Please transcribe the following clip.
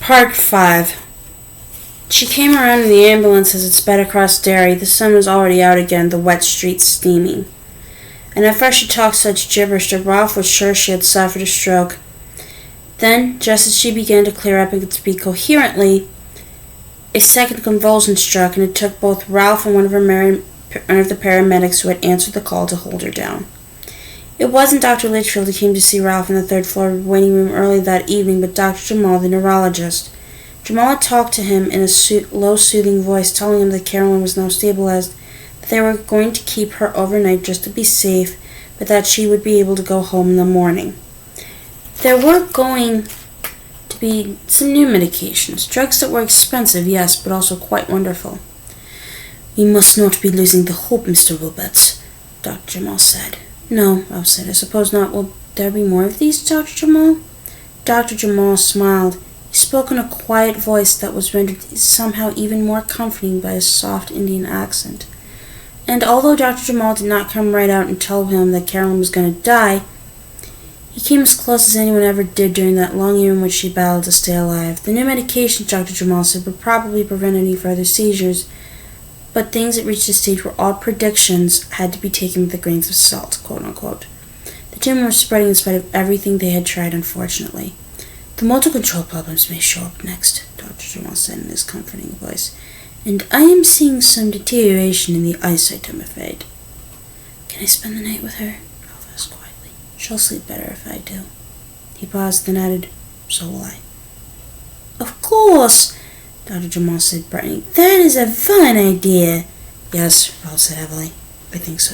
Part 5. She came around in the ambulance as it sped across Derry. The sun was already out again, the wet streets steaming. And at first she talked such gibberish that Ralph was sure she had suffered a stroke. Then, just as she began to clear up and could speak coherently, a second convulsion struck, and it took both Ralph and one of the paramedics who had answered the call to hold her down. It wasn't Dr. Litchfield who came to see Ralph in the third-floor waiting room early that evening, but Dr. Jamal, the neurologist. Jamal had talked to him in a low, soothing voice, telling him that Carolyn was now stabilized, that they were going to keep her overnight just to be safe, but that she would be able to go home in the morning. There were going to be some new medications, drugs that were expensive, yes, but also quite wonderful. "We must not be losing the hope, Mr. Wilbert," Dr. Jamal said. "No," Ralph said. "I suppose not. Will there be more of these, Dr. Jamal?" Dr. Jamal smiled. He spoke in a quiet voice that was rendered somehow even more comforting by his soft Indian accent. And although Dr. Jamal did not come right out and tell him that Carolyn was going to die, he came as close as anyone ever did during that long year in which she battled to stay alive. The new medications, Dr. Jamal said, would probably prevent any further seizures, but things that reached a stage where all predictions had to be taken with the grains of salt, quote-unquote. The tumor was spreading in spite of everything they had tried, unfortunately. "The motor control problems may show up next," Dr. Jamal said in his comforting voice, "and I am seeing some deterioration in the eyesight, I'm afraid." "Can I spend the night with her?" Ralph asked quietly. "She'll sleep better if I do." He paused, then added, "So will I." "Of course," Dr. Jamal said, brightening. "That is a fine idea." "Yes," Ralph said heavily. "I think so,